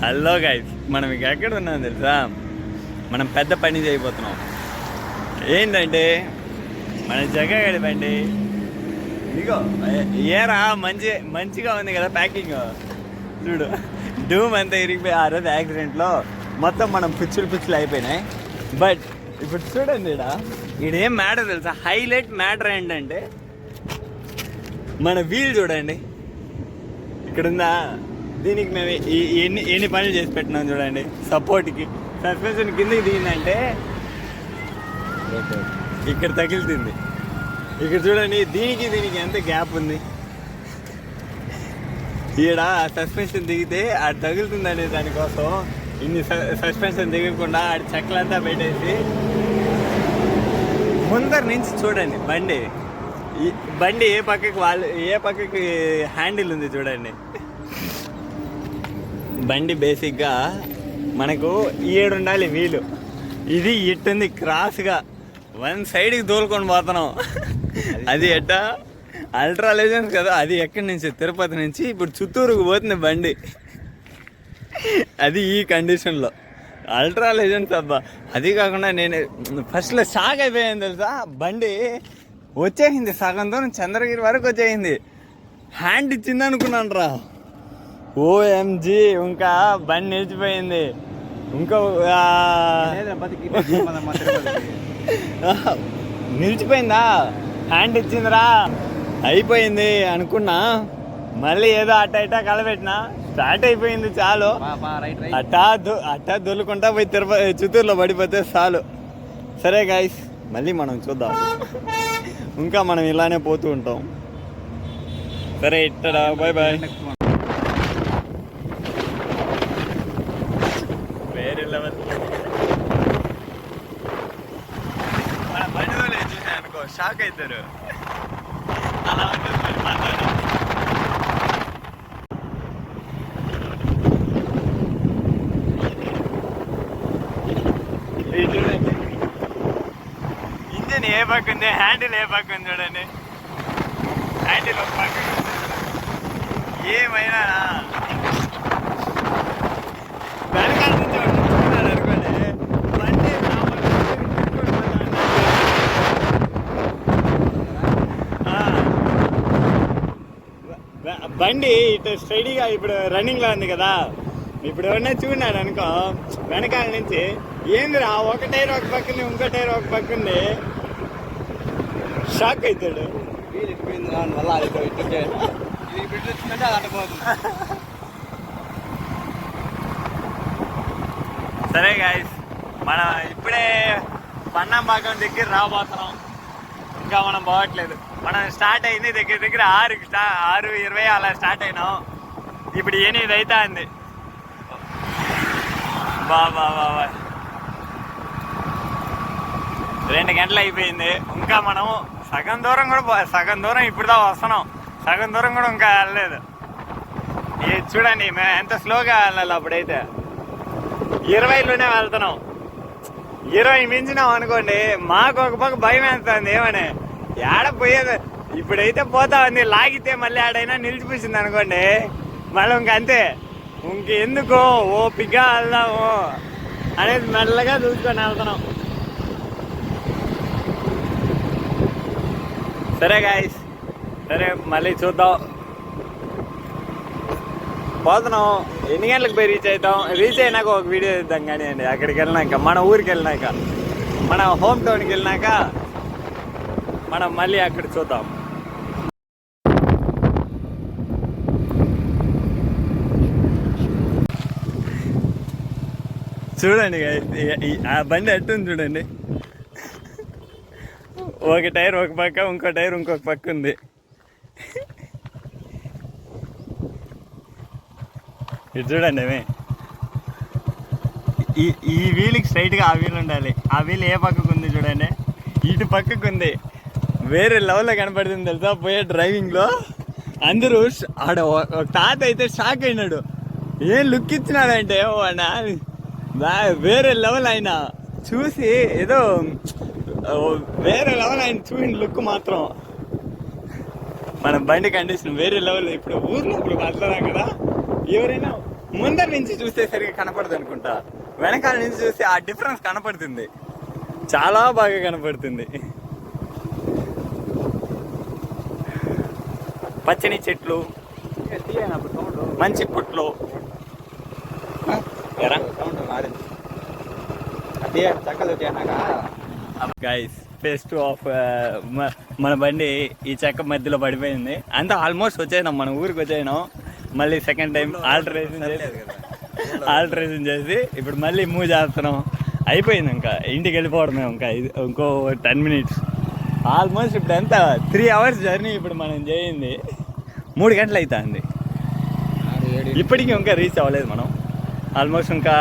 Hello guys, మనం ఇక ఎక్కడ ఉన్నాం తెలుసా? మనం పెద్ద పని చేయబోతున్నాం. ఏంటంటే మన జగగడి బండి. ఇదిగో ఏరా మంచిగా ఉంది కదా ప్యాకింగ్. చూడు, డూమ్ అంతా ఇరిగిపోయి ఆ రోజు యాక్సిడెంట్లో మొత్తం మనం పిచ్చులు అయిపోయినాయి. బట్ ఇప్పుడు చూడండి, ఈడేం మ్యాటర్ తెలుసా? హైలైట్ మ్యాటర్ ఏంటంటే మన వీల్ చూడండి, ఇక్కడుందా. దీనికి మేము ఎన్ని పనులు చేసి పెట్టినాం చూడండి. సపోర్ట్కి సస్పెన్షన్ కిందకి దిగిందంటే ఇక్కడ తగిలితుంది. ఇక్కడ చూడండి, దీనికి ఎంత గ్యాప్ ఉంది. ఈడ సస్పెన్షన్ దిగితే అది తగులుతుందనే దానికోసం ఇన్ని సస్పెన్షన్ దిగకుండా ఆడి చెక్కలంతా పెట్టేసి ముందర నుంచి చూడండి బండి ఏ పక్కకి హ్యాండిల్ ఉంది చూడండి. బండి బేసిక్గా మనకు 7 ఉండాలి వీలు. ఇది ఇట్టుంది క్రాస్గా వన్ సైడ్కి తోలుకొని పోతున్నాం. అది ఎట్టా అల్ట్రా లెజెండ్స్ కదా, అది ఎక్కడి నుంచి తిరుపతి నుంచి ఇప్పుడు చిత్తూరుకు పోతుంది బండి. అది ఈ కండిషన్లో అల్ట్రా లెజెండ్స్ అబ్బా. అది కాకుండా నేను ఫస్ట్లో షాక్ అయిపోయాను తెలుసా. బండి వచ్చేసింది సగం దూరం చంద్రగిరి వరకు వచ్చేసింది. హ్యాండ్ ఇచ్చింది అనుకున్నాను రా. ఓఎంజీ, ఇంకా బండి నిలిచిపోయింది. ఇంకా నిలిచిపోయిందా? హ్యాండ్ ఇచ్చిందిరా, అయిపోయింది అనుకున్నా. మళ్ళీ ఏదో అట్ట కలబెట్టినా, స్టార్ట్ అయిపోయింది. చాలు అట్టా దొల్లుకుంటా పోయి చిత్తూరులో పడిపోతే చాలు. సరే గాయస్, మళ్ళీ మనం చూద్దాం. ఇంకా మనం ఇలానే పోతూ ఉంటాం. సరే, ఇట్టడా, బాయ్ బాయ్. మన బండి వాళ్ళు చూసా అనుకో, షాక్ అవుతారు. అలా ఉంటుంది చూడండి. ఇంజిన్ ఏ పక్క ఉంది, హ్యాండిల్ ఏ పక్క ఉంది చూడండి. హ్యాండిల్ ఒక పక్క ఏమైనా వెనకాల నుంచి చూస్తున్నాడు అనుకోండి. బండి ఇటు స్ట్రైట్గా ఇప్పుడు రన్నింగ్లో ఉంది కదా. ఇప్పుడు ఎవరన్నా చూడాడు అనుకో వెనకాల నుంచి, ఏందిరా ఒక టైర్ ఒక పక్క ఉంది, ఇంకో టైర్ ఒక పక్క ఉంది, షాక్ అవుతాడు. సరే గాయస్, మనం ఇప్పుడే పన్నాంబాకం దగ్గర రాబోతున్నాం. ఇంకా మనం పోవట్లేదు. మనం స్టార్ట్ అయింది దగ్గర 6:20 అలా స్టార్ట్ అయినాం. ఇప్పుడు 8 అవుతా ఉంది. బాబా 2 గంటలు అయిపోయింది. ఇంకా మనం సగం దూరం ఇప్పుడుదా వస్తున్నాం. సగం దూరం కూడా ఇంకా వెళ్ళలేదు. చూడండి మేము ఎంత స్లోగా వెళ్ళాలి. అప్పుడైతే 20లోనే వెళ్తున్నాం. 20 మించినాం అనుకోండి, మాకు ఒక పక్క భయం వేస్తుంది. ఏమని ఏడ పోయేది. ఇప్పుడైతే పోతా ఉంది, లాగితే మళ్ళీ ఆడైనా నిలిచిపోయింది అనుకోండి, మళ్ళీ ఇంకంతే. ఇంకెందుకు ఓపిగ్గా వెళ్దాము అనేది మెల్లగా చూసుకొని వెళ్తున్నాం. సరే గాయస్, సరే మళ్ళీ చూద్దాం. పోతున్నాం. ఎన్ని గంటలకు పోయి రీచ్ అయినాక ఒక వీడియో ఇద్దాం. కానీ అండి, అక్కడికి వెళ్ళినాక, మన ఊరికి వెళ్ళినాక, మన హోమ్ టౌన్కి వెళ్ళినాక మనం మళ్ళీ అక్కడ చూద్దాం. చూడండి ఆ బండి అట్టుంది చూడండి. ఒక టైర్ ఒక పక్క, ఇంకో టైర్ ఇంకొక పక్క ఉంది. ఇది చూడండి, ఈ వీల్కి స్ట్రైట్గా ఆ వీల్ ఉండాలి. ఆ వీల్ ఏ పక్కకు ఉంది చూడండి, ఇటు పక్కకు ఉంది. వేరే లెవెల్లో కనపడుతుంది తెలుసా పోయే డ్రైవింగ్లో. అందరూ ఆడ ఒక తాత అయితే షాక్ అయినాడు. ఏం లుక్ ఇచ్చినాడంటే వేరే లెవెల్. ఆయన చూసి ఏదో వేరే లెవెల్. ఆయన చూసిన లుక్ మాత్రం మన బండి కండిషన్ వేరే లెవెల్. ఇప్పుడు ఊర్లో ఇప్పుడు వెళ్తున్నాం కదా, ఎవరైనా ముందర నుంచి చూస్తే సరిగ్గా కనపడదు అనుకుంటా, వెనకాల నుంచి చూస్తే ఆ డిఫరెన్స్ కనపడుతుంది, చాలా బాగా కనపడుతుంది. పచ్చని చెట్లు, మంచి పుట్లు. గైస్ ఫేస్ 2 ఆఫ్ మన బండి ఈ చెక్క మధ్యలో పడిపోయింది. అంతా ఆల్మోస్ట్ వచ్చేసినాం, మన ఊరికి వచ్చేసినాం. మళ్ళీ సెకండ్ టైం ఆల్టరేషన్ చేసి ఇప్పుడు మళ్ళీ మూవ్ చేస్తున్నాం. అయిపోయింది, ఇంకా ఇంటికి వెళ్ళిపోవడమే. ఇంకో 10 minutes. ఆల్మోస్ట్ ఇప్పుడు ఎంత 3 hours జర్నీ ఇప్పుడు మనం చేయింది. 3 గంటలు అవుతుంది. ఇప్పటికీ ఇంకా రీచ్ అవ్వలేదు మనం. ఆల్మోస్ట్ ఇంకా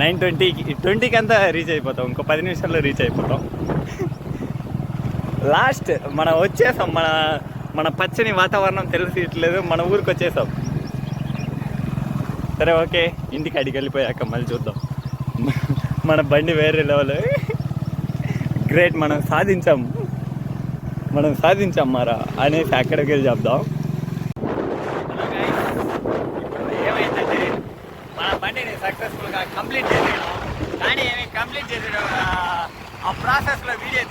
9:20 అంతా రీచ్ అయిపోతాం. ఇంకో 10 నిమిషాల్లో రీచ్ అయిపోతాం. లాస్ట్ మనం వచ్చేసాం. మన పచ్చని వాతావరణం తెలియట్లేదు, మన ఊరికి వచ్చేసాం. సరే ఓకే, ఇంటికి అడిగి వెళ్ళిపోయాక మళ్ళీ చూద్దాం. మన బండి వేరే లెవెల్. గ్రేట్, మనం సాధించాం మారా అనేసి అక్కడికి వెళ్ళి చెప్దాం. ఏమైందంటే మన బండిని సక్సెస్ఫుల్గా కంప్లీట్ చేసేయడం, కానీ కంప్లీట్ చేసేయడం ఆ ప్రాసెస్లో వీడియో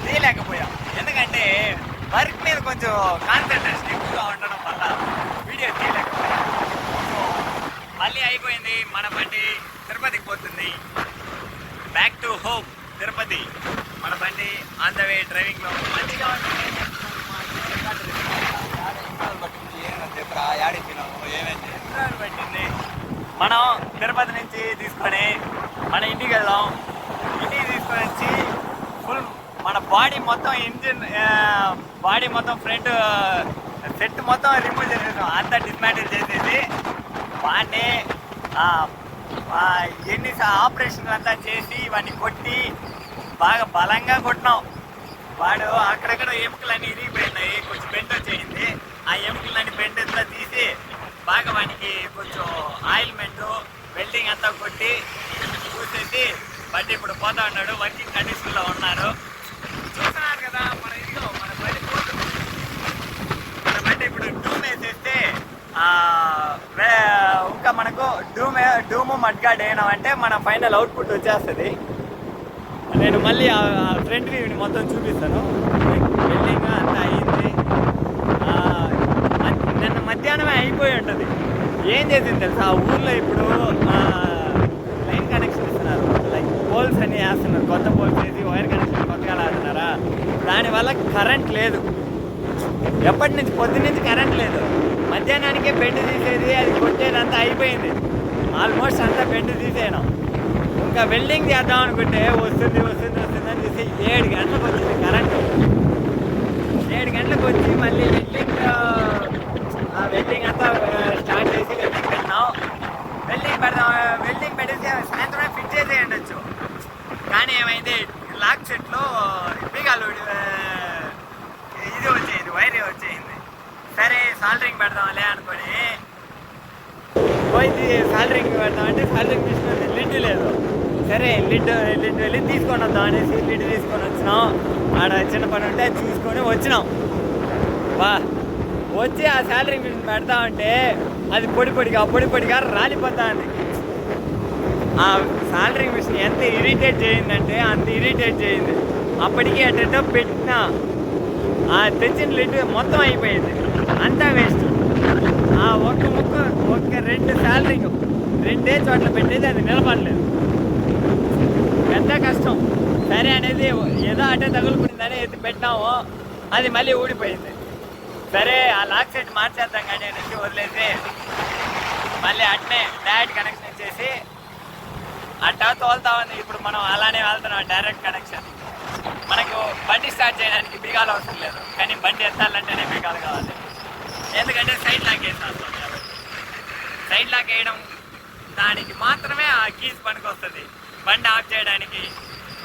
తీయలేకపోయాం. ఎందుకంటే వర్క్ మీద కొంచెం కాన్సన్ట్రేషన్ ఎక్కువగా ఉండడం వల్ల వీడియో తీయలేకపోయాం. సో మళ్ళీ అయిపోయింది, మన బండి తిరుపతికి పోతుంది. Back to home Tirupati. మన బండి ఆన్ ద వే, డ్రైవింగ్లో మంచిగా పట్టింది. మనం తిరుపతి నుంచి తీసుకొని మన ఇంటికి వెళ్దాం. ఇంటికి తీసుకొని వచ్చి ఫుల్ మన బాడీ మొత్తం బాడీ మొత్తం ఫ్రంట్ సెట్ మొత్తం రిమూవ్ చేసేసాం. అంతా డిస్మాంటిల్ చేసేసి వాడిని ఎన్ని ఆపరేషన్లు అంతా చేసి వాడిని కొట్టి బాగా బలంగా కొట్టినాం. వాడు అక్కడక్కడ ఎముకలన్నీ ఇరిగిపోయినాయి, కొంచెం బెండ్ వచ్చేయింది. ఆ ఎముకలన్నీ బెండ్ అంతా తీసి బాగా వానికి కొంచెం ఆయిల్మెంట్ వెల్డింగ్ అంతా కొట్టి చూసేసి బండి ఇప్పుడు పోతా ఉన్నాడు. వర్కింగ్ కండిషన్లో ఉన్నారు. చూస్తున్నారు కదా, మన బండి పోతుంది. మన బండి ఇప్పుడు డూమ్ వేసేస్తే ఇంకా మనకు డూము మడ్గాడ్ వేయడం మన ఫైనల్ అవుట్పుట్ వచ్చేస్తుంది. నేను మళ్ళీ ఆ ఫ్రంట్ వ్యూని మొత్తం చూపిస్తాను. వెల్డింగ్ అంతా అయింది. నిన్న మధ్యాహ్నమే అయిపోయి ఉంటుంది. ఏం చేసింది తెలుసా, ఆ ఊర్లో ఇప్పుడు లైన్ కనెక్షన్ ఇస్తున్నారు, లైక్ పోల్స్ అన్ని వేస్తున్నారు. కొత్త పోల్స్ వేసి వైర్ కనెక్షన్ కొత్తగా వేస్తున్నారా, దానివల్ల కరెంట్ లేదు. ఎప్పటి నుంచి పొద్దున్నుంచి కరెంట్ లేదు. మధ్యాహ్నానికే బెండ్ తీసేది, అది కొట్టేదంతా అయిపోయింది. ఆల్మోస్ట్ అంతా బెండ్ తీసేయడం. ఇంకా వెల్డింగ్ చేద్దాం అనుకుంటే వస్తుంది అని చూసి 7 గంటలకు వచ్చింది కరెంటు. 7 గంటలకు వచ్చి మళ్ళీ వెల్డింగ్ అంతా స్టార్ట్ చేసి వెల్డింగ్ పెట్టినాం. వెల్డింగ్ పెట్టేసి సాయంత్రమే ఫిట్ చేసి ఉండొచ్చు. కానీ ఏమైంది, లాక్ సెట్లో బీగాలు ఇది వచ్చేది, వైర్ వచ్చేయింది. సరే సాల్డరింగ్ పెడదాంలే అనుకొని పోయింది. సాల్డరింగ్ పెడదామంటే సాల్డరింగ్ మిషన్ లిడ్ లేదు. సరే లిడ్ వెళ్ళి తీసుకొని వద్దాం అనేసి లిడ్ తీసుకొని వచ్చినాం. ఆడ చిన్న పని ఉంటే చూసుకొని వచ్చినాం. వచ్చి ఆ సాల్డరింగ్ మిషన్ పెడతామంటే అది పొడిగా రాలిపోతా ఉంది. ఆ సాల్డరింగ్ మిషన్ ఎంత ఇరిటేట్ చేయిందంటే అంత ఇరిటేట్ చేయింది. అప్పటికి అటెటో పెట్టినా ఆ తెచ్చిన లిడ్ మొత్తం అయిపోయింది, అంతా వేస్ట్. ఆ ఒక్క 2 సాలరింగ్ 2 చోట్ల పెట్టేది, అది నిలబడలేదు. పెద్ద కష్టం. సరే అనేది ఏదో అటే తగులుకుంటుందని ఎత్తి పెట్టినాము, అది మళ్ళీ ఊడిపోయింది. సరే ఆ లాక్ సెట్ మార్చేద్దాం కానీ అనేసి వదిలేసి మళ్ళీ అట్నే డైరెక్ట్ కనెక్షన్ ఇచ్చేసి అట్టా తోలుతా ఉంది. ఇప్పుడు మనం అలానే వెళ్తున్నాం, డైరెక్ట్ కనెక్షన్. మనకు బండి స్టార్ట్ చేయడానికి బీగాలు అవసరం లేదు, కానీ బండి ఎత్తాలంటేనే బీగాలు కావాలి. ఎందుకంటే సైడ్ లాక్ వేసాల్సి వస్తుంది. సైడ్ లాక్ వేయడం దానికి మాత్రమే ఆ కీస్ పనికి వస్తుంది. బండి ఆఫ్ చేయడానికి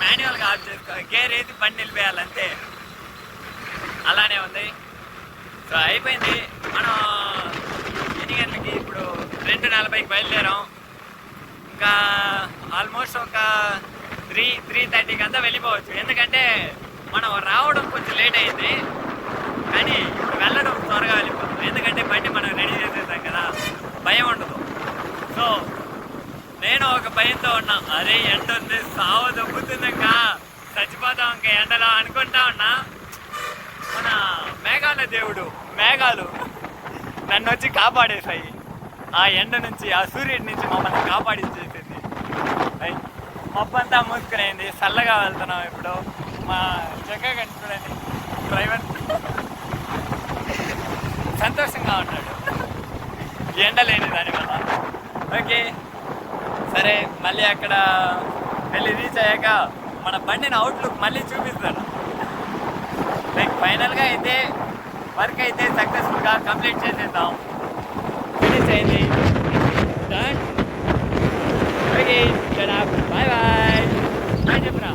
మాన్యువల్గా ఆఫ్ చేసుకో, గేర్ వేసి బండి నిలిపేయాలంతే. అలానే ఉంది. సో అయిపోయింది. మనం ఎన్ని గంటలకి ఇప్పుడు 2:40కి బయలుదేరాం. ఇంకా ఆల్మోస్ట్ ఒక 3:30కి అంతా వెళ్ళిపోవచ్చు. ఎందుకంటే మనం రావడం కొంచెం లేట్ అయింది, కానీ ఇప్పుడు వెళ్ళడం త్వరగా వెళ్ళిపోతాం. ఎందుకంటే బండి మనం రెడీ చేసేసాం కదా. భయం ఉండదు. సో నేను ఒక భయంతో ఉన్నా, అరే ఎండ ఉంది, సావ దొబ్బుతుంది, ఇంకా చచ్చిపోతాం ఇంకా ఎండలో అనుకుంటా ఉన్నా. మన మేఘాల దేవుడు, మేఘాలు నన్ను వచ్చి కాపాడేసాయి. ఆ ఎండ నుంచి, ఆ సూర్యుడి నుంచి మమ్మల్ని కాపాడించేసింది. మబ్బంతా మూసుకునేది, చల్లగా వెళ్తున్నాం. ఇప్పుడు మా జగ చూడండి, డ్రైవర్ సంతోషంగా ఉన్నాడు ఎండ లేని దానివల్ల. ఓకే సరే, మళ్ళీ అక్కడ వెళ్ళి రీచ్ అయ్యాక మన బండిని అవుట్లుక్ మళ్ళీ చూపిస్తాను. లైక్ ఫైనల్గా అయితే వర్క్ అయితే సక్సెస్ఫుల్గా కంప్లీట్ చేసేద్దాం. ఫినిష్ అయింది. Done. Okay bye bye. Bye చెప్పరా.